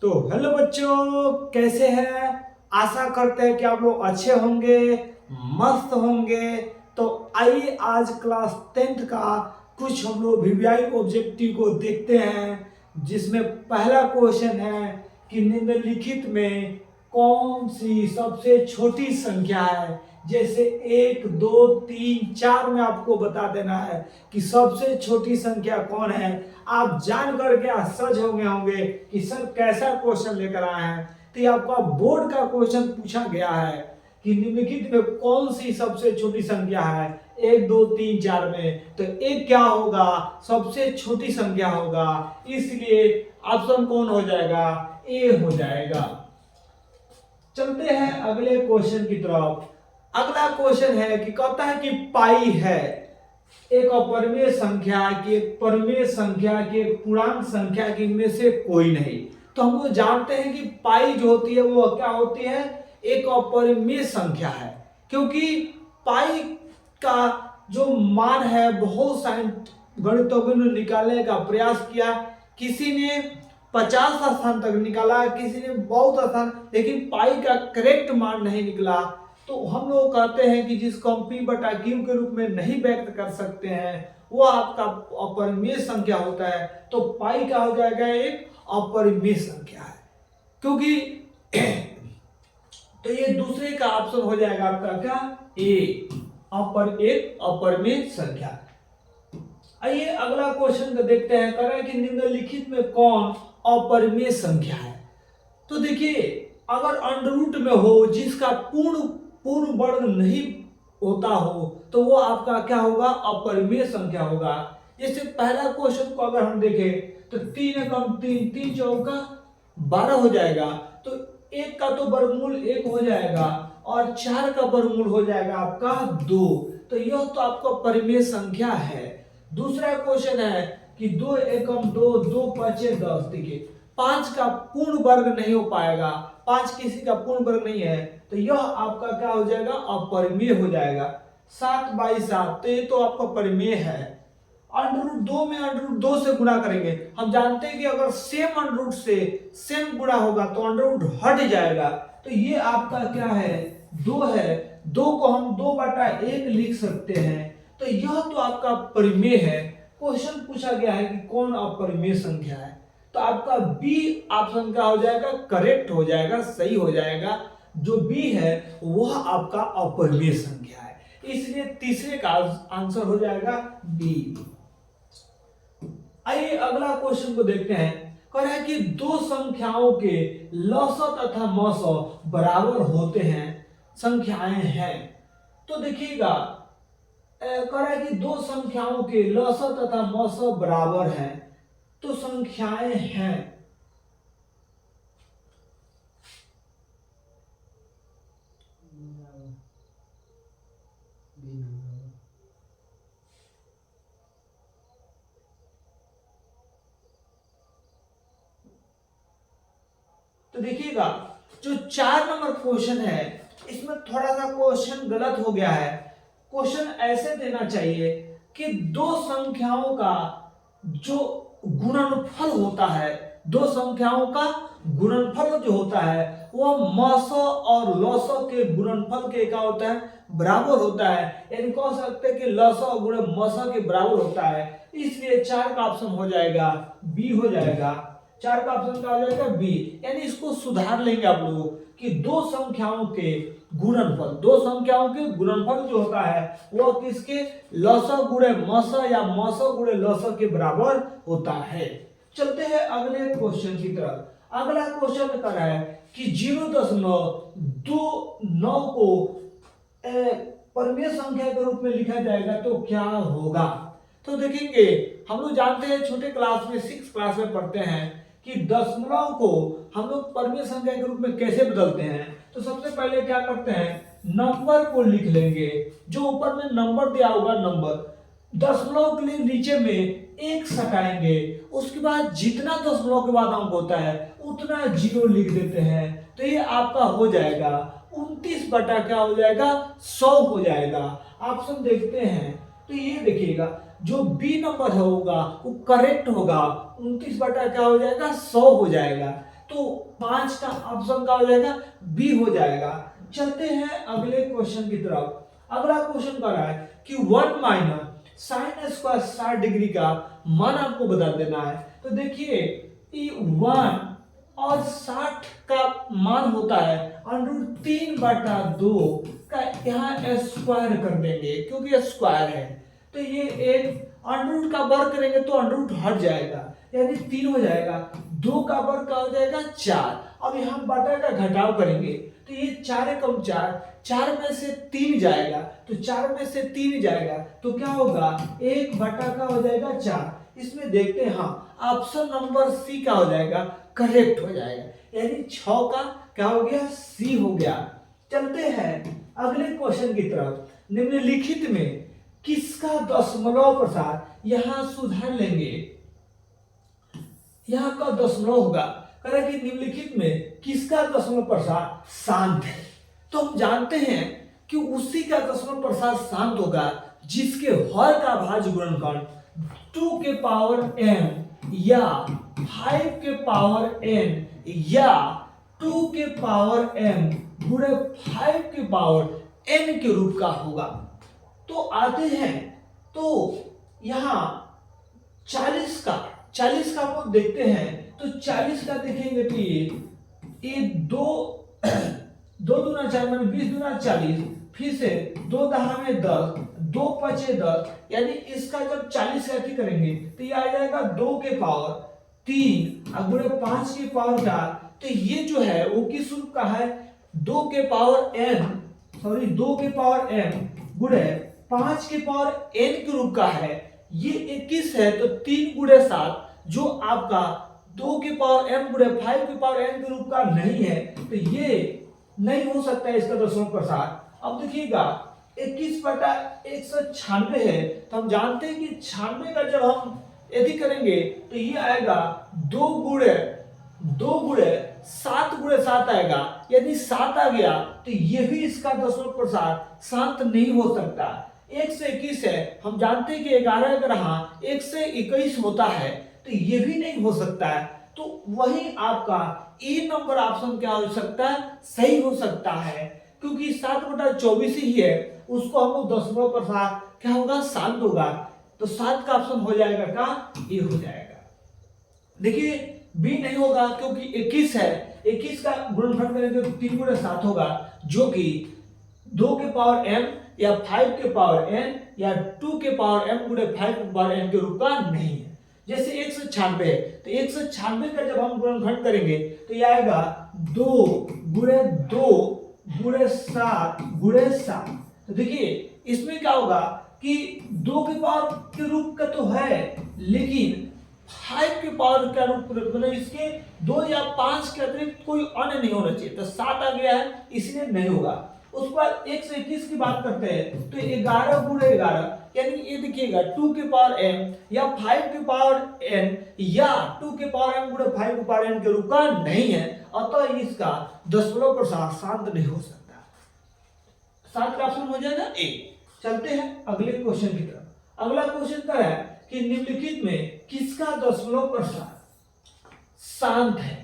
तो हेलो बच्चों, कैसे हैं। आशा करते हैं कि आप लोग अच्छे होंगे, मस्त होंगे। तो आइए आज क्लास 10th का कुछ हम लोग वीवीआई ऑब्जेक्टिव को देखते हैं, जिसमें पहला क्वेश्चन है कि निम्नलिखित में कौन सी सबसे छोटी संख्या है। जैसे 1, 2, 3, 4 में आपको बता देना है कि सबसे छोटी संख्या कौन है। आप जान करके आश्चर्य होंगे कि सर कैसा क्वेश्चन लेकर आए हैं। तो ये आपका बोर्ड का क्वेश्चन पूछा गया है कि निम्नलिखित में कौन सी सबसे छोटी संख्या है 1, 2, 3, 4 में। तो एक क्या होगा, सबसे छोटी संख्या होगा, इसलिए ऑप्शन कौन हो जाएगा, ए हो जाएगा। चलते हैं अगले क्वेश्चन की तरफ। अगला क्वेश्चन है कि कहता है कि पाई है एक अपरिमेय संख्या की, एक परिमेय संख्या की, एक पूर्णांक संख्या की, इनमें से कोई नहीं। तो हम लोग जानते हैं कि पाई जो होती है वो क्या होती है, एक अपरिमेय संख्या है। क्योंकि पाई का जो मान है बहुत सारे गणितज्ञों ने निकालने का प्रयास किया। किसी ने 50 स्थान तक निकाला, किसी ने बहुत स्थान, लेकिन पाई का करेक्ट मान नहीं निकला। तो हम लोग कहते हैं कि जिसको हम p बटा q के रूप में नहीं व्यक्त कर सकते हैं वो आपका अपरिमेय संख्या होता है। तो पाई क्या हो जाएगा, एक अपरिमेय संख्या है। क्योंकि तो ये दूसरे का ऑप्शन हो जाएगा आपका क्या, ए, एक अपरिमेय संख्या। आइए अगला क्वेश्चन को देखते हैं। कह रहा है कि निम्नलिखित में कौन अपरिमेय संख्या है। तो देखिए, अगर अंडर रूट में हो जिसका पूर्ण वर्ग नहीं होता हो तो वो आपका क्या होगा, अपरिमेय संख्या होगा। जैसे पहला क्वेश्चन को अगर हम देखें तो 3 कम 3, 3 चौका 12 हो जाएगा। तो 1 का तो वर्गमूल 1 हो जाएगा और 4 का वर्गमूल हो जाएगा आपका 2। तो यह तो आपका परिमेय संख्या है। दूसरा क्वेश्चन है कि 2 एकम 2, 2 पचे 10। देखिए 5 का पूर्ण वर्ग नहीं हो पाएगा, 5 किसी का पूर्ण वर्ग नहीं है, तो यह आपका क्या हो जाएगा, अपरिमेय हो जाएगा। 7 बाई 7, तो ये तो आपका परिमेय है। अंडर रूट 2 में अंडर रूट 2 से गुणा करेंगे। हम जानते हैं कि अगर सेम अंडर रूट से सेम गुणा होगा तो अंडर रूट हट जाएगा। तो ये आपका क्या है, 2 है। 2 को हम 2 बटा 1 लिख सकते हैं। तो यह तो आपका परिमेय है। क्वेश्चन पूछा गया है कि कौन अपरिमेय संख्या है। तो आपका बी ऑप्शन क्या हो जाएगा, करेक्ट हो जाएगा, सही हो जाएगा। जो बी है वह आपका अपरिमेय संख्या है, इसलिए तीसरे का आंसर हो जाएगा बी। आइए अगला क्वेश्चन को देखते हैं। कह रहा है कि दो संख्याओं के लसअ तथा मसअ बराबर होते हैं, संख्याएं हैं। तो देखिएगा, कह रहा है कि दो संख्याओं के लसअ तथा मसअ बराबर हैं, तो संख्याएं हैं। तो देखिएगा, जो 4 नंबर क्वेश्चन है इसमें थोड़ा सा क्वेश्चन गलत हो गया है। क्वेश्चन ऐसे देना चाहिए कि दो संख्याओं का जो गुणनफल होता है, दो संख्याओं का गुणनफल जो होता है वह मसअ और लसअ के गुणनफल के क्या होता है, बराबर होता है। यानी कह सकते हैं कि लसअ गुणे मसअ के बराबर होता है। इसलिए 4 का ऑप्शन हो जाएगा बी हो जाएगा। 4 का ऑप्शन क्या हो जाएगा, बी। यानी इसको सुधार लेंगे आप लोग कि दो संख्याओं के गुणनफल, दो संख्याओं के गुणनफल जो होता है वह किसके, लसअ गुणे मसअ या मसअ गुणे लसअ के बराबर होता है। चलते हैं अगले क्वेश्चन की तरफ। अगला क्वेश्चन कर रहा है कि 0.29 को परिमेय संख्या के रूप में लिखा जाएगा तो क्या होगा। तो देखेंगे, हम लोग जानते हैं छोटे क्लास में 6 क्लास में पढ़ते हैं कि दशमलव को हम लोग परिमेय संख्या के रूप में कैसे बदलते हैं। तो सबसे पहले क्या करते हैं, नंबर को लिख लेंगे। जो ऊपर में नंबर दिया होगा, नंबर दशमलव के लिए नीचे में 1 सटाएंगे। उसके बाद जितना दशमलव के बाद अंक होता है उतना 0 लिख देते हैं। तो ये आपका हो जाएगा 29 बटा क्या हो जाएगा, 100 हो जाएगा। ऑप्शन देखते हैं तो ये देखिएगा, जो बी नंबर होगा वो करेक्ट होगा। 29 बटा क्या हो जाएगा, 100 हो जाएगा। तो 5 का ऑप्शन का हो जाएगा बी हो जाएगा। चलते हैं अगले क्वेश्चन की तरफ। अगला क्वेश्चन कह रहा है कि 1 माइनस साइन स्क्वायर 60 डिग्री का मान आपको बता देना है। तो देखिए 1 और 60 का मान होता है √3/2 का यहाँ स्क्वायर कर देंगे क्योंकि स्क्वायर है। तो ये एक अंडर का वर्ग करेंगे तो अंडर हट जाएगा यानी 3 हो जाएगा। 2 का वर्ग का हो जाएगा 4। अब यहाँ बटा का घटाव करेंगे तो ये 4 कम 4, 4 में से 3 जाएगा तो 4 में से 3 जाएगा तो क्या होगा 1 बटा का हो जाएगा 4। इसमें देखते हैं हाँ ऑप्शन नंबर सी का हो जाएगा करेक्ट हो जाएगा यानी 6 का क्या हो गया सी हो गया। चलते हैं अगले क्वेश्चन की तरफ। निम्नलिखित में किसका दशमलव प्रसार यहां सुधार लेंगे। यहां का दशमलव होगा कह रहा कि निम्नलिखित में किसका दशमलव प्रसार शांत है। तो हम जानते हैं कि उसी का दशमलव प्रसार शांत होगा जिसके हर का भाज्य गुणनखंड 2 के पावर m या 5 के पावर n या 2 के पावर m गुणे 5 के पावर n के रूप का होगा। तो आते हैं तो यहाँ 40 का हम लोग देखते हैं तो 40 का देखेंगे तो ये 2 दूना 4 माने 20 दूना 40, फिर से 2 दहा में 10, 2 पचे 10 यानी इसका जब 40 का अथी करेंगे तो ये आ जाएगा 2 के पावर 3 और गुणे 5 के पावर 4। तो ये जो है वो किस रूप का है 2 के पावर m गुणे 5 के पावर n के रूप का है। ये 21 है तो 3 गुणे 7 जो आपका 2 के पावर m गुणे 5 के पावर n के रूप का नहीं है तो ये नहीं हो सकता है इसका दशमलव प्रसार। अब देखिएगा 21/196 है तो हम जानते हैं कि 96 का जब हम यदि करेंगे तो ये आएगा 2 गुणे 7 गुणे 7 आएगा यदि 7 आ गया तो ये भी इसका दशमलव प्रसार शांत नहीं हो सकता। 1 से 21 है हम जानते हैं कि 11 अगर हाँ 1 से 21 होता है तो ये भी नहीं हो सकता है। तो वही आपका ए नंबर ऑप्शन क्या हो सकता है सही हो सकता है क्योंकि 7/24 ही है उसको हम लोग दशमलव प्रसार क्या होगा शांत होगा। तो 7 का ऑप्शन हो जाएगा का ए हो जाएगा। देखिए बी नहीं होगा क्योंकि 21 है 21 का गुणनफल करेंगे तो 3 गुणे 7 होगा जो कि 2 के पावर m या 5 के पावर n या 2 के पावर m गुणे 5 के पावर n के रूप का नहीं है। जैसे 196 है तो 196 का जब हम गुणनखंड करेंगे तो ये आएगा 2 गुणे 7 गुणे 7। तो देखिए इसमें क्या होगा कि 2 के पावर के रूप का तो है लेकिन 5 के पावर का रूप मतलब इसके 2 या 5 के अतिरिक्त कोई अन्य नहीं होना चाहिए तो 7 आ गया है इसलिए नहीं होगा। उस पर 1 से 21 की बात करते हैं तो 11 गुणे 11 यानी ये देखिएगा 2 के पावर m या 5 के पावर n या 2 के पावर m गुणे 5 के पावर n के रूप का नहीं है अतः इसका दशमलव प्रसार शांत नहीं हो सकता। 7 का ऑप्शन हो जाएगा ए। चलते हैं अगले क्वेश्चन की तरफ। अगला क्वेश्चन क्या है कि निम्नलिखित में किसका दशमलव प्रसार शांत है।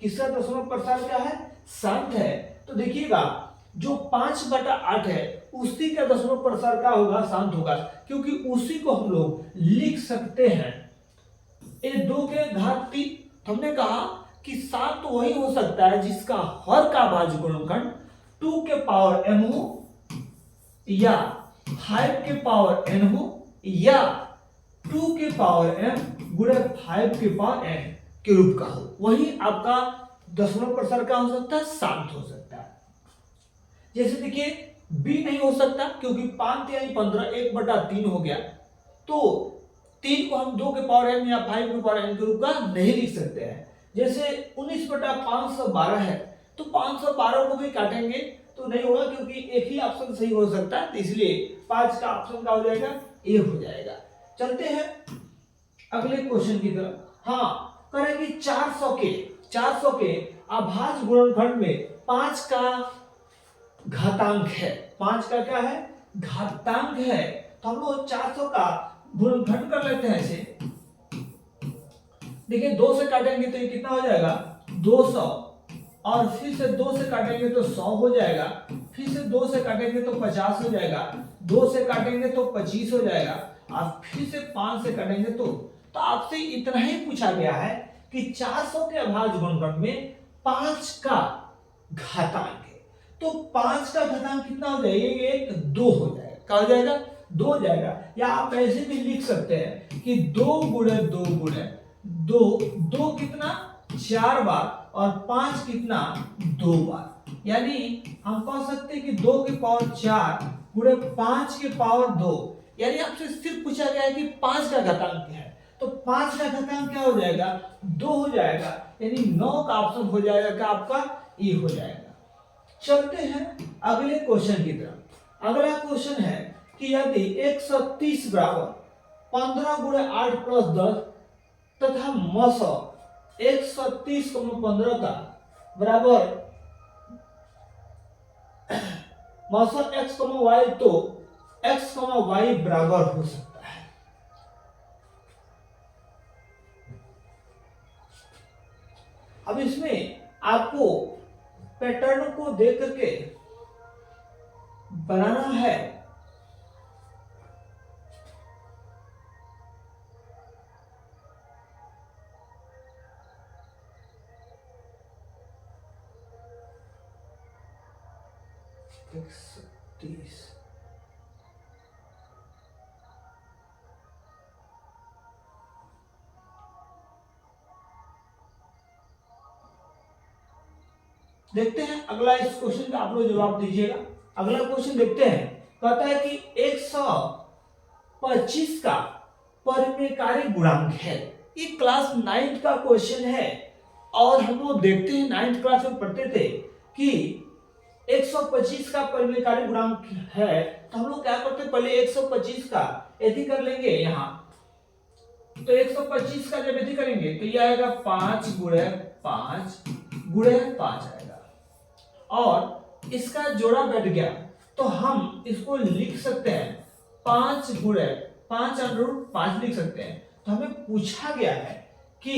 किसका दशमलव प्रसार क्या है शांत है। तो देखिएगा जो 5/8 है उसी का दशमलव प्रसार क्या होगा शांत होगा क्योंकि उसी को हम लोग लिख सकते हैं ये 2 के घात 3। हमने कहा कि शांत तो वही हो सकता है जिसका हर का भाज्य गुणनखंड 2 के पावर m हो या 5 के पावर n हो या 2 के पावर m गुणे 5 के पावर n के रूप का हो। वही आपका दशमलव प्रसार क्या हो सकता है शांत हो सकता है। जैसे देखिए बी नहीं हो सकता क्योंकि 5 यानी 15 1/3 हो गया तो 3 को हम 2 के पावर m या 5 के पावर n के रूप का नहीं लिख सकते हैं। जैसे 19/512 है तो 512 को भी काटेंगे तो नहीं होगा क्योंकि एक ही ऑप्शन सही हो सकता है तो इसलिए 5 का ऑप्शन क्या हो जाएगा ए हो जाएगा। चलते हैं अगले क्वेश्चन की तरफ। हाँ करेंगे 400 के अभाज्य गुणनखंड में 5 का घातांक है। 5 का क्या है घातांक है तो हम लोग 400 का गुणनखंड कर लेते हैं ऐसे। देखिए 2 से काटेंगे तो ये कितना हो जाएगा 200 और फिर से 2 से काटेंगे तो 100 हो जाएगा, फिर से 2 से काटेंगे तो 50 हो जाएगा, 2 से काटेंगे तो 25 हो जाएगा और फिर से 5 से काटेंगे तो आपसे इतना ही पूछा गया है कि 400 के अभाज्य गुणनखंड में 5 का घातांक है। तो 5 का घातांक कितना हो जाएगा? एक 2 हो जाएगा। क्या हो जाएगा? 2 हो जाएगा। या आप ऐसे भी लिख सकते हैं कि 2 गुणे 2 गुणे 2, 2 कितना 4 बार और 5 कितना 2 बार, यानी हम कह सकते हैं कि 2 की पावर 4 गुणे 5 की पावर 2, यानी आपसे सिर्फ पूछा गया है कि 5 का घातांक क्या है। तो 5 का घातांक क्या हो जाएगा? 2 हो जाएगा, यानी 9 का ऑप्शन हो जाएगा क्या आपका? ई हो जाएगा। चलते हैं अगले क्वेश्चन की तरफ। अगला क्वेश्चन है कि यदि 130 बराबर 15 गुणे 8 प्लस 10 तथा मौसा 130 को 15 का बराबर मौसा x, y, तो x, y बराबर हो सकता है। अब इसमें आपको पैटर्न को देख करके बनाना है। देखते हैं अगला इस क्वेश्चन का आप लोग जवाब दीजिएगा। अगला क्वेश्चन देखते हैं, कहता है कि 125 का परिमेयकारी गुणांक है। ये क्लास 9 का क्वेश्चन है और हम लोग देखते हैं 9th क्लास में पढ़ते थे कि 125 का परिमेयकारी गुणांक है, तो हम लोग क्या करते हैं, पहले 125 का यदि कर लेंगे यहाँ, तो 125 का जब यदि करेंगे तो ये आएगा 5 गुणे 5 गुणे 5 आएगा और इसका जोड़ा बैठ गया, तो हम इसको लिख सकते हैं 5 गुणे 5 अंडर 5 लिख सकते हैं। तो हमें पूछा गया है कि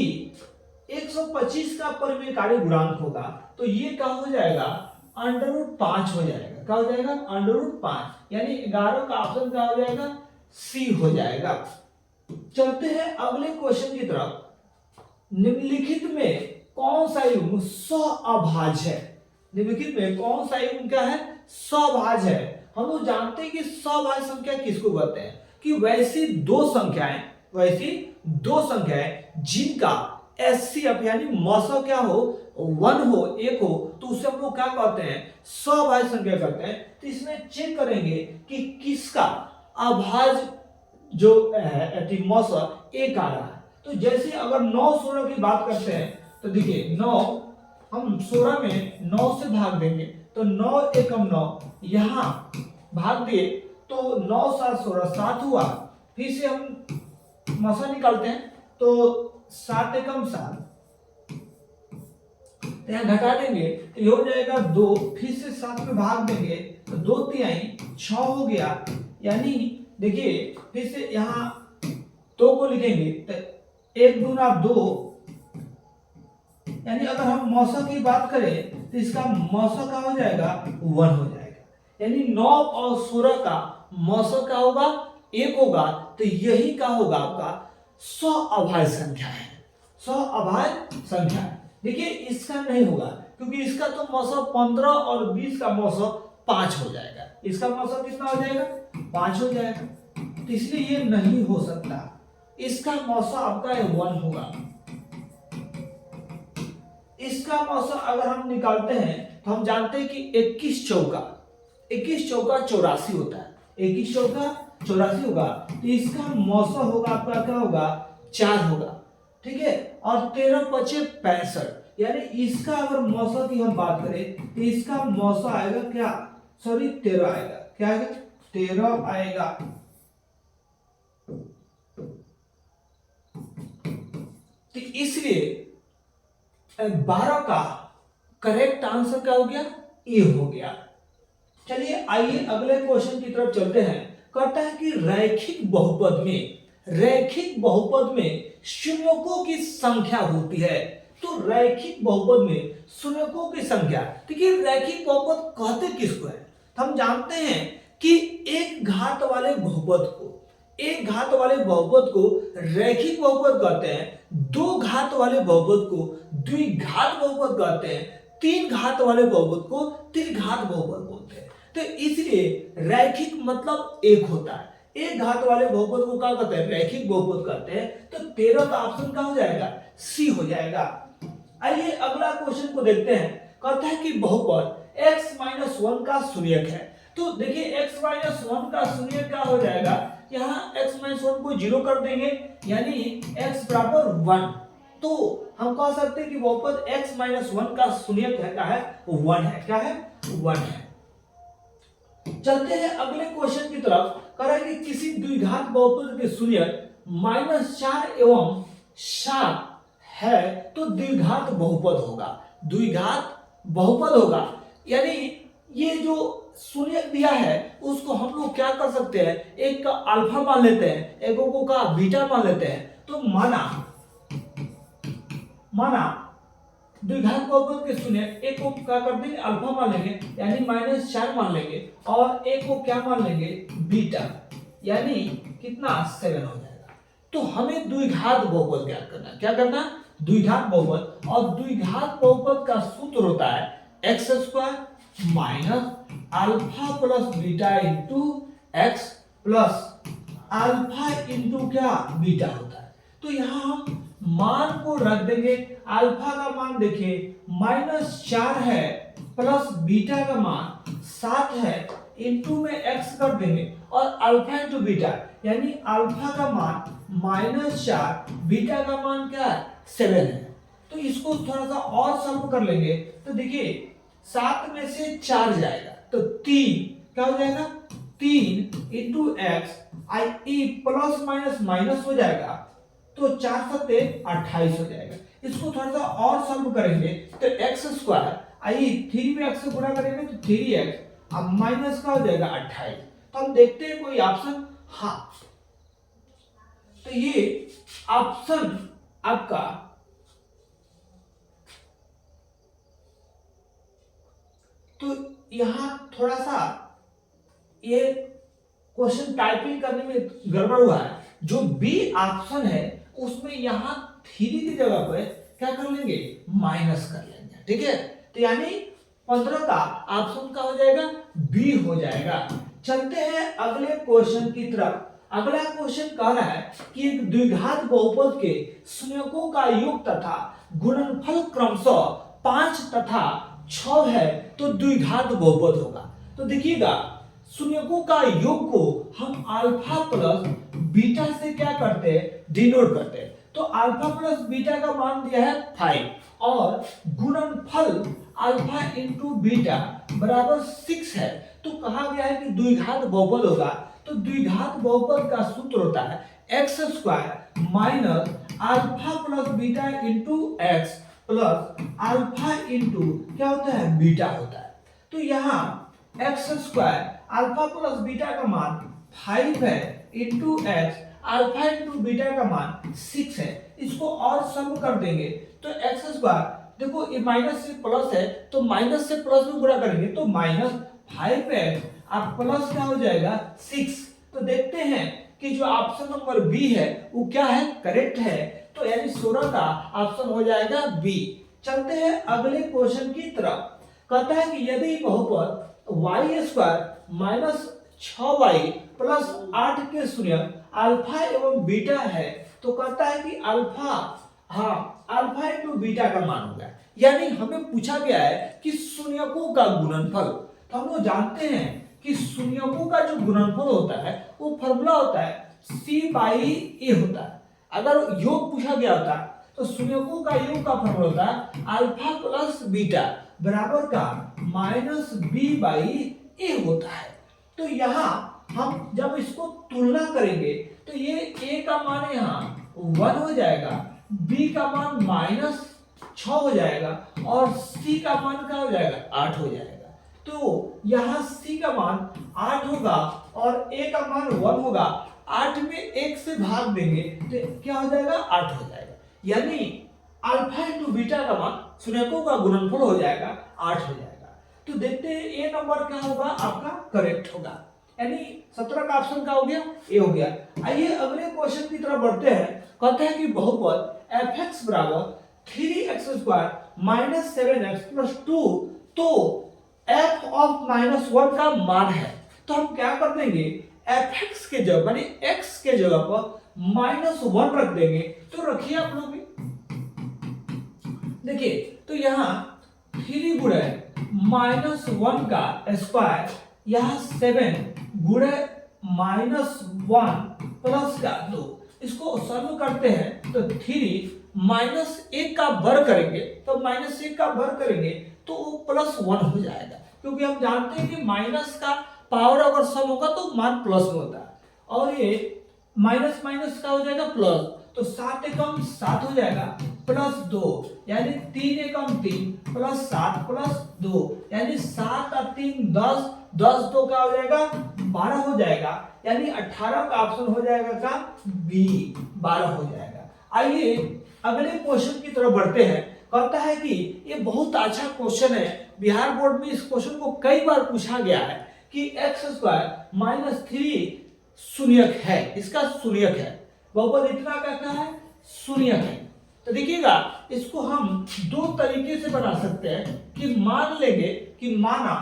125 का परिमेयकारी गुणांक होगा, तो ये क्या हो जाएगा? √5 हो जाएगा। क्या हो जाएगा? √5, यानी 11 का ऑप्शन क्या हो जाएगा? सी हो जाएगा। चलते हैं अगले क्वेश्चन की तरफ। निम्नलिखित में कौन सा युग्म सअभाज्य है? निम्नलिखित में कौन सा युग्म क्या है? सअभाज्य है। हम लोग जानते हैं कि सअभाज्य संख्या किसको कहते हैं, कि वैसी दो संख्याएं जिनका एचसीएफ यानी मौसा क्या हो, 1 हो, 1 हो, तो उसे हम लोग क्या कहते हैं? सअभाज्य संख्या कहते हैं। तो इसमें चेक करेंगे कि किसका अभाज्य जो है मौसा 1 आ रहा है। तो जैसे अगर 9 16 की बात करते हैं तो देखिए 9 हम 16 में 9 से भाग देंगे तो 9 एकम 9, यहां भाग दिए तो 9 7 16 7 हुआ। फिर से हम मौसा निकालते हैं तो 7 एकम 7, यहां घटा देंगे तो ये हो जाएगा 2, फिर से 7 में भाग देंगे तो 2 तिहाई 6 हो गया। यानी देखिए फिर से यहां 2 को लिखेंगे तो 1 दूना 2, यानी अगर हम मौसा की बात करें तो इसका मौसा क्या हो जाएगा? 1 हो जाएगा। यानी 9 और 16 का मौसा क्या होगा? 1 होगा। तो यही क्या होगा? आपका सअभाज्य संख्या है। सअभाज्य संख्या है। देखिए इसका नहीं होगा क्योंकि इसका तो मौसा 15 और 20 का मौसा 5 हो जाएगा। इसका मौसा कितना हो जाएगा? 5 हो जाएगा, तो इसलिए ये नहीं हो सकता। इसका मौसा आपका 1 होगा। इसका मौसा अगर हम निकालते हैं तो हम जानते हैं कि 21 चौका 84 होता है। 21 चौका 84 होगा, तो इसका मौसा होगा आपका क्या होगा? 4 होगा। ठीक है, और 13 पचे 65, यानी इसका अगर मौसा की हम बात करें तो इसका मौसा आएगा क्या? सॉरी 13 आएगा। क्या आएगा? 13 आएगा। तो इसलिए 12 का करेक्ट आंसर क्या हो गया? ए हो गया। चलिए आइए अगले क्वेश्चन की तरफ चलते हैं। कहता है कि रैखिक बहुपद में शून्यकों की संख्या होती है। तो रैखिक बहुपद में शून्यकों की संख्या, देखिए रैखिक बहुपद कहते किसको है, तो हम जानते हैं कि एक घात वाले बहुपद को रैखिक बहुपद कहते हैं, दो घात वाले बहुपद को द्विघात बहुपद कहते हैं, तीन घात वाले बहुपद को त्रिघात बहुपद बोलते हैं। तो इसलिए रैखिक मतलब एक होता है, एक घात वाले बहुपद को क्या कहते हैं, रैखिक बहुपद कहते हैं। तो 13 का ऑप्शन क्या हो जाएगा, सी हो जाएगा। आइए अगला क्वेश्चन को देखते हैं। कहता है कि बहुपद x-1 का शून्यक है। तो देखिए x-1 का शून्यक क्या हो जाएगा, यहाँ x-1 को 0 कर देंगे, यानी x बराबर 1। तो हम कह सकते हैं कि बहुपद x-1 का शून्यक है क्या है, 1 है। क्या है, 1 है। चलते हैं अगले क्वेश्चन की तरफ। कह रहा है कि किसी द्विघात बहुपद के शून्यक -4 एवं 7 है तो द्विघात बहुपद होगा। द्विघात बहुपद होगा, यानी ये जो शून्यक दिया है उसको हम लोग क्या कर सकते हैं, एक का अल्फा मान लेते हैं, एक को का बीटा मान लेते हैं। तो माना द्विघात बहुपद के शून्यक एक को क्या कर देंगे, अल्फा मान लेंगे, यानी -4 मान लेंगे, और एक को क्या मान लेंगे, बीटा, यानी कितना 7 हो जाएगा। तो हमें द्विघात बहुपद ज्ञात करना है। क्या करना, द्विघात बहुपद। और द्विघात बहुपद का सूत्र होता है x² minus alpha plus beta into x plus alpha into क्या, बीटा होता है। तो यहाँ हम मान को रख देंगे। अल्फा का मान देखिए -4 है, प्लस बीटा का मान 7 है, इंटू में x कर देंगे, और अल्फा इंटू बीटा, यानी अल्फा का मान -4, बीटा का मान क्या है, 7 है। तो इसको थोड़ा सा और सॉल्व कर लेंगे। तो देखिए 7 में से 4 जाएगा, तो 3 क्या हो जाएगा, 3 इंटू एक्स, आई प्लस माइनस हो जाएगा, तो 4 सत्ते 28 हो जाएगा। इसको थोड़ा सा और सॉल्व करेंगे तो x², आई 3 में x से गुणा करेंगे तो 3x, अब माइनस का हो जाएगा 28। तो हम देखते हैं कोई ऑप्शन, हाँ, तो ये ऑप्शन आपका तो यहां थोड़ा सा ये क्वेश्चन टाइपिंग करने में गड़बड़ हुआ है। जो बी ऑप्शन है उसमें यहां 3 की जगह पर क्या कर लेंगे, माइनस कर लेंगे, ठीक है। तो यानी 15 का ऑप्शन का हो जाएगा, बी हो जाएगा। चलते हैं अगले क्वेश्चन की तरफ। अगला क्वेश्चन कह रहा है कि एक द्विघात बहुपद के शून्यकों का योग तथा गुणनफल क्रमशः 5 तथा 6 है तो द्विघात बहुपद होगा। तो देखिएगा शून्यकों का योग को हम अल्फा प्लस बीटा से क्या करते हैं, डिनोट करते हैं। तो अल्फा प्लस बीटा का मान दिया है 5, और गुणनफल अल्फा इंटू बीटा बराबर 6 है। तो कहा गया है कि द्विघात बहुपद होगा। तो द्विघात बहुपद का सूत्र होता है x² minus alpha plus beta into x plus alpha into क्या होता है, बीटा होता है। तो यहाँ x² अल्फा प्लस बीटा का मान 5 है, into x, alpha into beta का मान 6 है। इसको और सम कर देंगे तो x², देखो ये माइनस से प्लस है, तो माइनस से प्लस में गुणा करेंगे तो -5x, अब प्लस क्या हो जाएगा 6। तो देखते हैं कि जो ऑप्शन नंबर बी है वो क्या है, करेक्ट है। तो यानी 16 का ऑप्शन हो जाएगा बी। चलते हैं अगले क्वेश्चन की तरफ। कहता है कि यदि बहुपद y² माइनस 6y प्लस 8 के शून्यक अल्फा एवं बीटा है, तो कहता है कि अल्फा, हाँ, अल्फा इंटू बीटा का मान होगा। यानी हमें पूछा गया है कि शून्यकों का गुणनफल। तो हम लोग जानते हैं कि शून्यकों का जो गुणनफल होता है वो फॉर्मूला होता है c/a होता है। अगर योग पूछा गया होता तो शून्यकों का योग का फॉर्मूला होता है अल्फा प्लस बीटा बराबर का -b/a होता है। तो यहाँ हम जब इसको तुलना करेंगे तो ये a का मान यहाँ 1 हो जाएगा, b का मान -6 हो जाएगा, और c का मान क्या हो जाएगा, 8 हो जाएगा। तो यहाँ c का मान 8 होगा और a का मान 1 होगा। 8 में 1 से भाग देंगे तो क्या हो जाएगा, 8 हो जाएगा। यानी अल्फा इंटू बीटा का मान शून्यकों का गुणनफल हो जाएगा 8 हो जाएगा। तो देखते हैं ए नंबर क्या होगा, आपका करेक्ट होगा, यानी 17 का ऑप्शन का हो गया, ए हो गया। आइए अगले क्वेश्चन की तरफ बढ़ते हैं। कहते हैं कि बहुपद एफ एक्स बराबर 3x² माइनस 7x प्लस 2, तो एफ ऑफ -1 का मान है। तो हम क्या कर देंगे, एफ एक्स के जगह मानी एक्स के जगह पर -1 रख देंगे। तो रखिए आप लोग भी, देखिए तो यहाँ 3 गुणे -1 का स्क्वायर, यहाँ 7 गुणे -1 प्लस का 2, इसको सॉल्व करते हैं तो 3 -1 का वर्ग करेंगे, तो -1 का वर्ग करेंगे तो वो +1 हो जाएगा, क्योंकि हम जानते हैं कि माइनस का पावर अगर सम होगा तो मान प्लस में होता है, और ये माइनस माइनस का हो जाएगा प्लस, तो 7 एकम 7 हो जाएगा प्लस 2, यानी 3 एकम 3 प्लस 7 प्लस 2, यानी 7 और 3 10, 10 2 का हो जाएगा 12 हो जाएगा, यानी 18 का ऑप्शन हो जाएगा का बी, 12 हो जाएगा। आइए अगले क्वेश्चन की तरफ बढ़ते हैं। कहता है कि ये बहुत अच्छा क्वेश्चन है, बिहार बोर्ड में इस क्वेश्चन को कई बार पूछा गया है कि x² - 3 शून्यक है, इसका शून्यक है, बहुपद इतना कहता है शून्यक है। तो देखिएगा इसको हम दो तरीके से बना सकते हैं कि मान लेंगे कि माना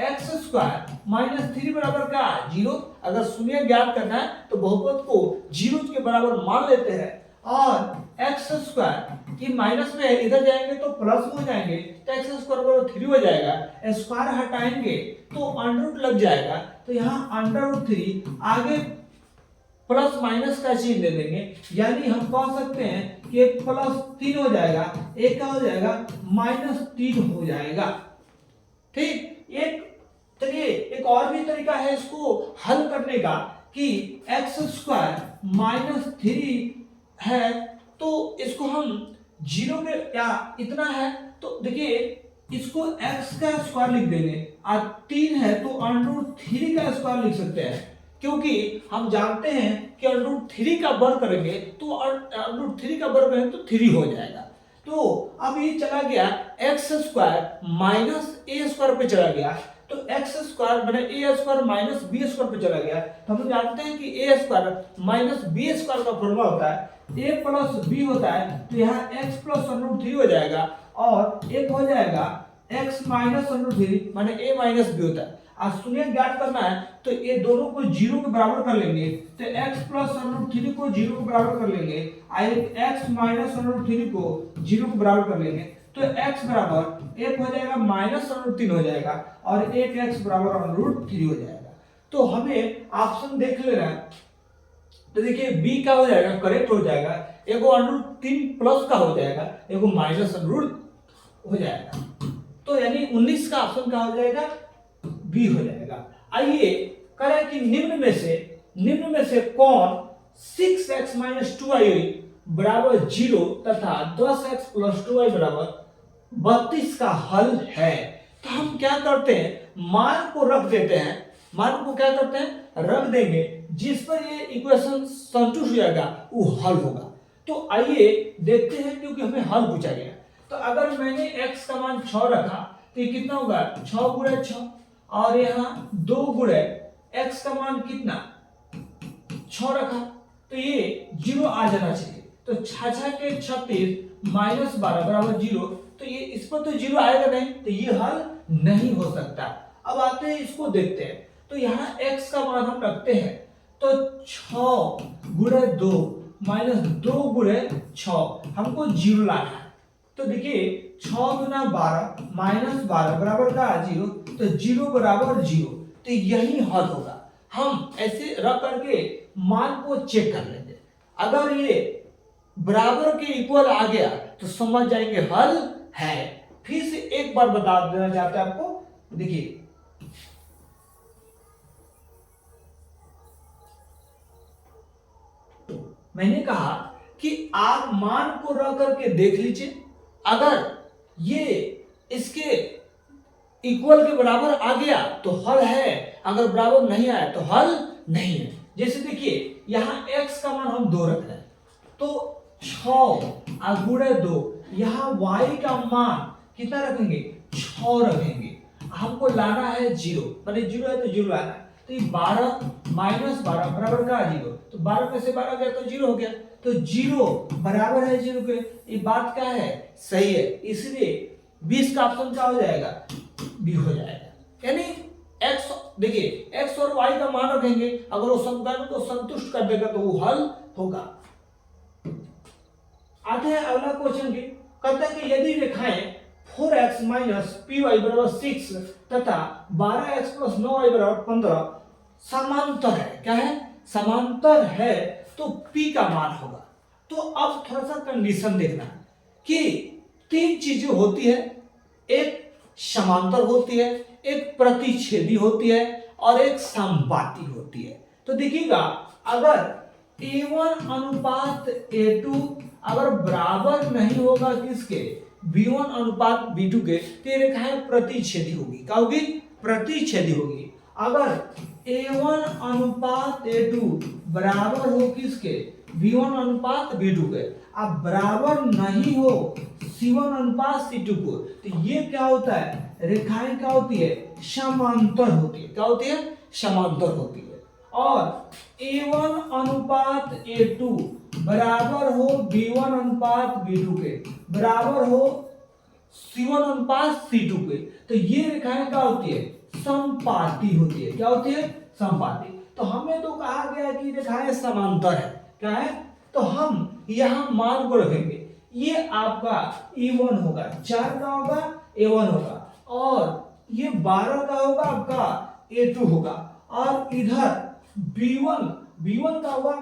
x² - 3 बराबर का 0, अगर शून्य ज्ञात करना है तो बहुपद को 0 के बराबर मान लेते हैं, और x² की माइनस में है, इधर जाएंगे तो प्लस हो जाएंगे, तो x² बराबर 3 हो जाएगा, स्क्वायर हटाएंगे तो अंडर लग जाएगा, तो यहाँ √3 आगे प्लस माइनस का चिन्ह दे देंगे, यानी हम कह सकते हैं कि एक +3 हो जाएगा, एक का हो जाएगा -3 हो जाएगा। ठीक, एक चलिए एक और भी तरीका है इसको हल करने का कि x² - 3 है, तो इसको हम 0 के या इतना है, तो देखिए इसको x का स्क्वायर लिख देंगे, और 3 है तो √3 का स्क्वायर लिख सकते हैं, क्योंकि हम जानते हैं कि √3 का वर्ग करेंगे तो √3 का वर्ग करेंगे तो 3 हो जाएगा। तो अब ये चला गया x² - a² पे चला गया, तो x² बने a² - b² पे चला गया, तो हम जानते हैं कि a² - b² का फॉर्मूला होता है a + b होता है, तो यहाँ x + √3 हो जाएगा, और एक हो जाएगा x - √3 माने a - b होता है। आज शून्य ज्ञात करना है तो ये दोनों को 0 के बराबर कर लेंगे, तो x + √3 को 0 के बराबर कर लेंगे, और x - √3 को 0 के बराबर कर लेंगे, तो x बराबर एक हो जाएगा -√3 हो जाएगा, और एक x बराबर √3 हो जाएगा। तो हमें ऑप्शन देख लेना है, तो देखिए b का हो जाएगा करेक्ट हो जाएगा, एगो √3 प्लस का हो जाएगा, एगो -√3 हो जाएगा, तो यानी 19 का ऑप्शन का हो जाएगा बी हो जाएगा। आइए करें कि निम्न में से कौन 6x - 2y बराबर 0 तथा 10x + 2y बराबर 32 का हल है। तो हम क्या करते हैं, मान को रख देते हैं, मान को क्या करते हैं रख देंगे, जिस पर ये इक्वेशन संतुष्ट हो जाएगा वो हल होगा। तो आइए देखते हैं, क्योंकि हमें हल पूछा गया। तो अगर मैंने x का मान 6 रखा तो ये कितना होगा 6 × 6, और यहाँ 2 गुणे x का मान कितना 6 रखा, तो ये 0 आ जाना चाहिए, तो 6 के 36 -12 बराबर 0, तो ये इस पर तो 0 आएगा नहीं, तो ये हल नहीं हो सकता। अब आते हैं इसको देखते हैं, तो यहाँ x का मान हम रखते हैं, तो 6 × 2 -2 × 6 हमको 0 लाना है, तो देखिए 6 × 12 -12 बराबर का 0, तो 0 बराबर 0, तो यही हल होगा। हम ऐसे रख करके मान को चेक कर लेंगे, अगर ये बराबर के इक्वल आ गया तो समझ जाएंगे हल है। फिर से एक बार बता देना चाहते हैं आपको, देखिए मैंने कहा कि आप मान को रख करके देख लीजिए, अगर ये इसके इक्वल के बराबर आ गया तो हल है, अगर बराबर नहीं आया तो हल नहीं है। जैसे देखिए यहाँ x का मान हम 2 रख रहे हैं, तो 6 और गुणे 2, यहाँ y का मान कितना रखेंगे 6 रखेंगे। हमको लाना है 0, माने 0 है तो 0 लाना है। तो ये 12 माइनस 12 बराबर का 0, तो 12 में से 12 गया तो 0 हो गया, तो 0 बराबर है 0 के। ये बात क्या है, सही है, इसलिए 20 का ऑप्शन क्या हो जाएगा, बी हो जाएगा। यानी x, देखिए x और y का मान रखेंगे, अगर वो समीकरण को संतुष्ट कर देगा तो वो हल होगा। आते हैं अगला क्वेश्चन की, कहते हैं कि यदि रेखाएं 4x माइनस पी वाई बराबर 6 तथा 12x प्लस 9y बराबर 15 समांतर है, क्या है, समांतर है, तो p का मान होगा। तो अब थोड़ा सा कंडीशन देखना कि 3 चीजें होती है, एक समांतर होती है, एक प्रतिच्छेदी होती है और एक समपाती होती है। तो देखिएगा, अगर a1 अनुपात a2 अगर बराबर नहीं होगा किसके, b1 अनुपात b2 के, तो ये रेखाएं प्रतिच्छेदी होगी। क्या होगी, प्रतिच्छेदी होगी। अगर a1 अनुपात a2 बराबर हो किसके, b1 अनुपात b2 के, अब बराबर नहीं हो c1 अनुपात c2 को, तो ये क्या होता है, रेखाएं क्या होती है, समांतर होती है। क्या होती है, समांतर होती है। और a1 अनुपात a2 बराबर हो b1 अनुपात b2 के, बराबर हो c1 अनुपात c2 के, तो ये रेखाएं क्या होती है, समपाती होती है। क्या होती है, समपाती। तो हमें तो कहा गया कि रेखाएं समांतर है, क्या है, तो हम यहां मान को रखेंगे। ये आपका a1 होगा, 4 का होगा a1 होगा, और ये 12 का होगा आपका a2 होगा, और इधर b1 का होगा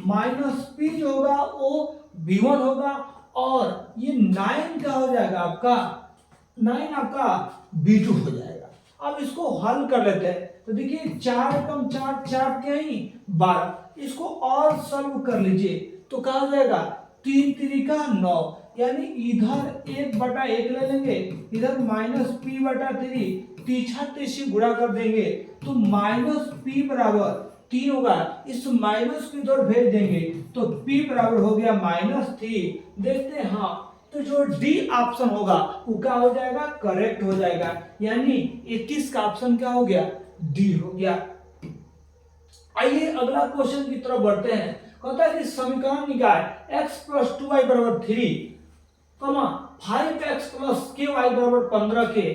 माइनस p जो होगा वो b1 होगा, और ये 9 का हो जाएगा आपका, 9 आपका b2 हो जाएगा। अब इसको हल कर लेते हैं, तो देखिए 4 कम 4 4 क्या ही 12, इसको और सॉल्व कर लीजिए तो क्या हो जाएगा, 3 3 का 9, यानी इधर 1/1 ले लेंगे, इधर माइनस p बटा 3, तीछा तीसी गुणा कर देंगे तो माइनस p बराबर 3 होगा, इस माइनस को इधर भेज देंगे तो p बराबर हो गया -3। देखते हैं, हाँ, तो जो डी ऑप्शन होगा वो क्या हो जाएगा, करेक्ट हो जाएगा, यानी 21 का ऑप्शन क्या हो गया, डी हो गया। आइए अगला क्वेश्चन की तरफ बढ़ते हैं। कहता है कि समीकरण निकाय x + 2y = 3, 5x + ky = 15 के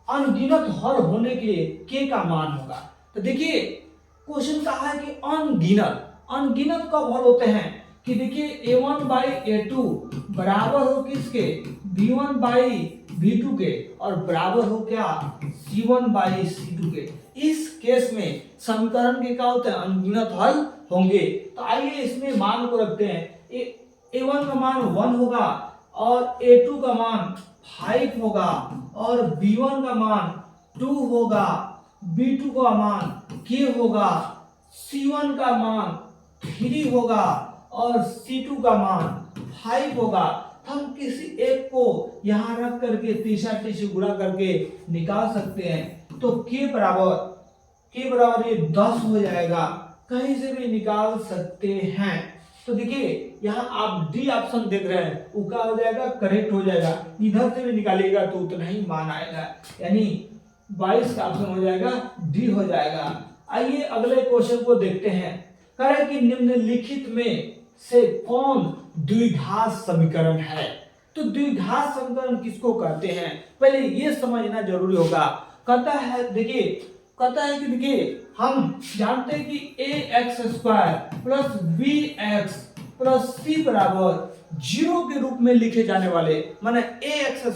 अनगिनत हल होने के लिए k का मान होगा। तो देखिए क्वेश्चन कहा है कि अनगिनत कब हल होते हैं, कि देखिए a1/a2 बराबर हो किसके, b1/b2 के, और बराबर हो क्या, c1/c2 के। इस केस में समीकरण के क्या होते हैं, अनगिनत हल होंगे। तो आइए इसमें मान को रखते हैं, a1 का मान 1 होगा, और a2 का मान 5 होगा, और b1 का मान 2 होगा, b2 का मान k होगा, c1 का मान 3 होगा, और c2 का मान 5 होगा। हम किसी एक को यहां रख करके तीसरा गुणा करके निकाल सकते हैं, तो k बराबर ये 10 हो जाएगा, कहीं से भी निकाल सकते हैं। तो देखिए यहाँ आप डी ऑप्शन देख रहे हैं, वो क्या हो जाएगा, करेक्ट हो जाएगा, इधर से भी निकालिएगा तो उतना ही मान आएगा, यानी 22 का ऑप्शन हो जाएगा, डी हो जाएगा। आइए अगले क्वेश्चन को देखते हैं। कह रहे कि निम्नलिखित में से कौन द्विघात समीकरण है। तो द्विघात समीकरण किसको कहते हैं, पहले ये समझना जरूरी होगा। कहता है कि देखिए हम जानते हैं कि ax² + bx + c बराबर 0 के रूप में लिखे जाने वाले, माने ax²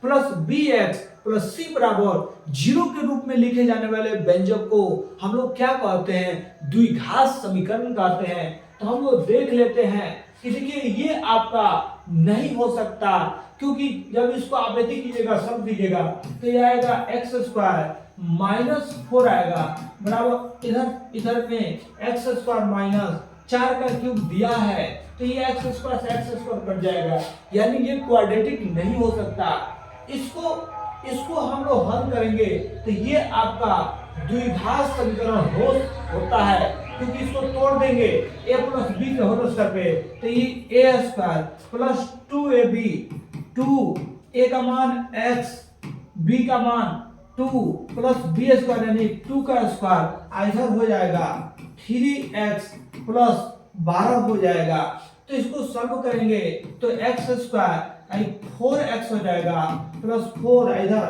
+ bx + c बराबर 0 के रूप में लिखे जाने वाले व्यंजक को हम लोग क्या कहते हैं, द्विघात समीकरण कहते हैं। तो हम लोग देख लेते हैं कि देखिए ये आपका नहीं हो सकता, क्योंकि जब इसको आप ऐसे कीजिएगा, सब दीजिएगा, तो ये आएगा x² -4 आएगा, बराबर इधर में x² -4 का क्यूब दिया है, तो ये x² से x² कट जाएगा, यानी ये क्वाड्रेटिक नहीं हो सकता। इसको हम लोग हल करेंगे तो ये आपका द्विघात समीकरण होता है। क्योंकि इसको तोड़ देंगे a प्लस बी के होल स्क्वायर पे, तो ये a square plus 2ab, 2 a का मान x, b का मान 2 प्लस बी स्क्वायर यानी 2 का स्क्वायर इधर हो जाएगा 3x प्लस 12 हो जाएगा। तो इसको सॉल्व करेंगे तो x स्क्वायर यानी 4x हो जाएगा प्लस 4 इधर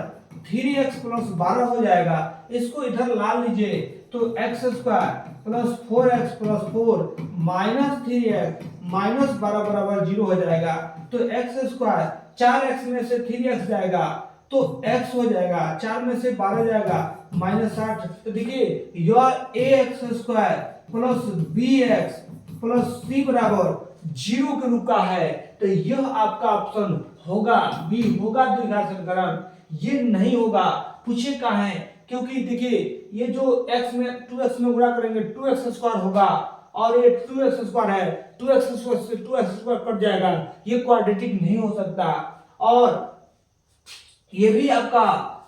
3x प्लस 12 हो जाएगा। इसको इधर ला लीजिए तो x square plus 4x plus 4 minus 3x minus 12 बराबर 0 हो जाएगा। तो x स्क्वायर 4x में से 3x जाएगा तो x हो जाएगा, 4 में से 12 जाएगा माइनस 8। तो देखिए यह ax square plus bx plus c बराबर 0 के रूप का है। तो यह आपका ऑप्शन होगा बी होगा द्विघात समीकरण। ये नहीं होगा, पूछे कहाँ है, क्योंकि देखिए ये जो x में 2x में गुणा करेंगे 2x स्क्वायर होगा और ये 2x स्क्वायर है, 2x स्क्वायर से 2x स्क्वायर कट जाएगा, ये क्वाड्रेटिक नहीं हो सकता। और ये भी आपका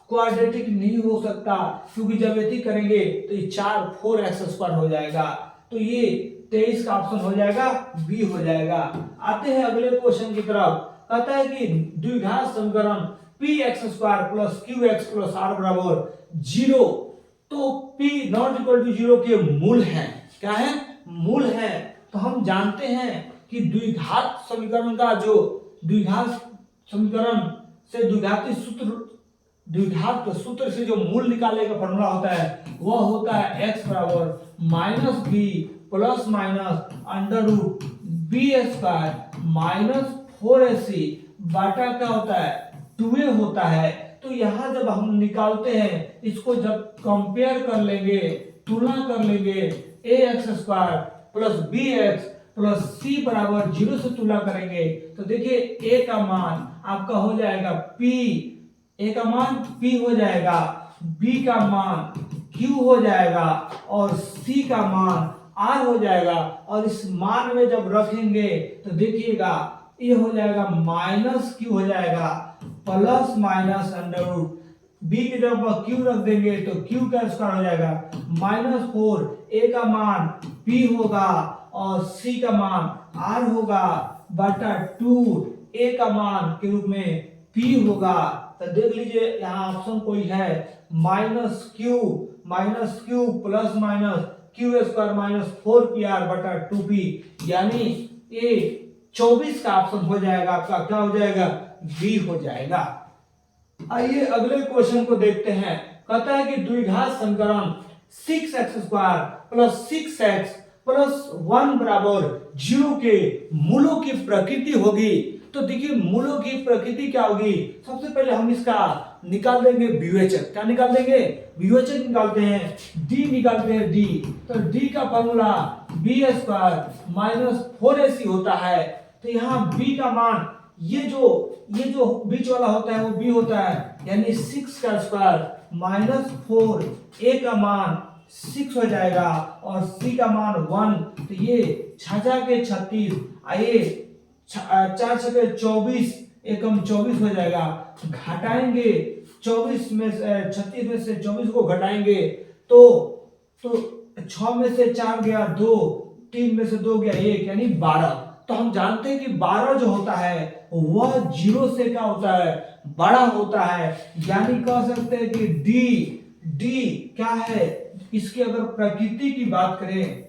क्वाड्रेटिक नहीं हो सकता क्योंकि जब यदि करेंगे तो ये 4x स्क्वायर हो जाएगा। तो ये 23 का ऑप्शन हो जाएगा, बी हो जाएगा। आते हैं अगले क्वेश्चन की तरफ। कहता है कि द्विघात समीकरण px square plus qx plus r बराबर 0। तो p नॉट इक्वल टू 0 के मूल है, क्या है, मूल है। तो हम जानते हैं कि द्विघात समीकरण का जो द्विघात समीकरण से द्विघात सूत्र से जो मूल निकालने का फॉर्मूला होता है वह होता है x बराबर minus B plus minus under root B square minus 4ac बाटा क्या होता है 2a होता है। तो यहाँ जब हम निकालते हैं इसको जब कंपेयर कर लेंगे, तुलना कर लेंगे, ax square plus bx plus c बराबर 0 से तुलना करेंगे तो देखिए a का मान आपका हो जाएगा p, a का मान p हो जाएगा, b का मान q हो जाएगा और c का मान r हो जाएगा। और इस मान में जब रखेंगे तो देखिएगा ये हो जाएगा माइनस q हो जाएगा plus minus under root b की जब q रख देंगे तो q का स्क्वायर हो जाएगा माइनस 4, a का मान p होगा और c का मान r होगा बटा 2 a का मान के रूप में p होगा। तो देख लीजिए यहाँ ऑप्शन कोई है minus Q plus minus Q square minus 4pr बटा 2p, यानी ये 24 का ऑप्शन हो जाएगा आपका, क्या हो जाएगा, बी हो जाएगा। आइए अगले क्वेश्चन को देखते हैं। कहता है कि द्विघात समीकरण 6x square plus 6x plus 1 बराबर 0 के मूलों की प्रकृति होगी। तो देखिए मूलों की प्रकृति क्या होगी, सबसे पहले हम इसका निकाल देंगे विवेचक। क्या निकाल देंगे, विवेचक निकालते हैं, d निकालते हैं d। तो d का formula B square minus 4ac होता है। तो यहाँ b का मान ये जो बीच वाला होता है वो b होता है, यानी 6 का स्क्वायर माइनस 4, a का मान 6 हो जाएगा और c का मान 1। तो ये 6 के 36, आइए 4 छके 24, एकम 24 हो जाएगा। घटाएंगे 24 में 36 में से 24 को घटाएंगे तो 6 में से 4 गया 2, 3 में से 2 गया 1, यानी 12। तो हम जानते हैं कि 12 जो होता है वह 0 से क्या होता है, बड़ा होता है। यानी कह सकते हैं कि d क्या है, इसकी अगर प्रकृति की बात करें,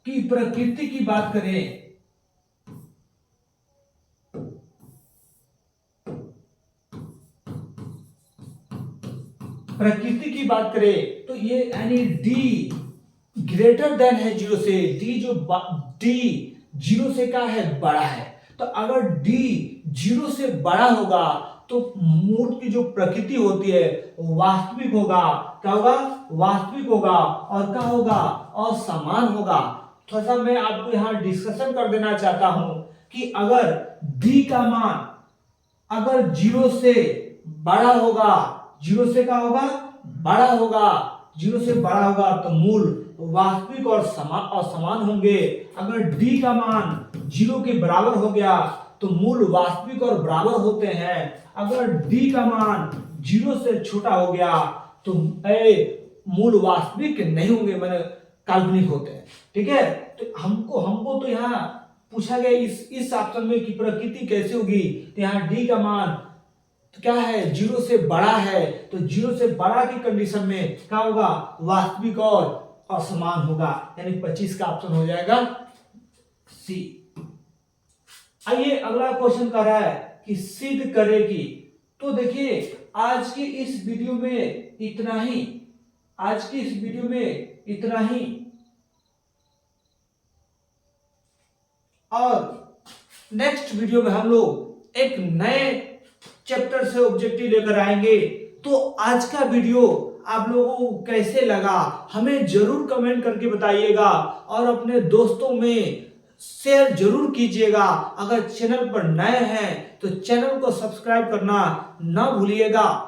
प्रकृति की बात करें तो ये यानी d ग्रेटर देन है 0 से, d 0 से क्या है, बड़ा है। तो अगर d 0 से बड़ा होगा तो मूल की जो प्रकृति होती है वास्तविक होगा। क्या होगा, वास्तविक होगा और क्या होगा, असमान होगा। थोड़ा सा मैं आपको यहाँ डिस्कशन कर देना चाहता हूं कि अगर d का मान अगर 0 से बड़ा होगा, 0 से क्या होगा, बड़ा होगा, 0 से बड़ा होगा तो मूल वास्तविक और समान होंगे। अगर d का मान 0 के बराबर हो गया तो मूल वास्तविक और बराबर होते हैं। अगर d का मान 0 से छोटा हो गया तो मूल वास्तविक नहीं होंगे, मैंने काल्पनिक होते हैं। ठीक है, तो हमको तो यहाँ पूछा गया इस ऑप्शन में कि प्रकृति कैसे होगी, तो यहाँ डी का मान तो क्या है, 0 से बड़ा है, तो 0 से बड़ा की कंडीशन में क्या होगा, वास्तविक और असमान होगा, यानी 25 का ऑप्शन हो जाएगा सी। आइए अगला क्वेश्चन कर रहा है कि सिद्ध करेगी। तो देखिए आज की इस वीडियो में इतना ही, और नेक्स्ट वीडियो में हम लोग एक नए चैप्टर से ऑब्जेक्टिव लेकर आएंगे। तो आज का वीडियो आप लोगों को कैसे लगा हमें जरूर कमेंट करके बताइएगा, और अपने दोस्तों में शेयर जरूर कीजिएगा। अगर चैनल पर नए हैं तो चैनल को सब्सक्राइब करना ना भूलिएगा।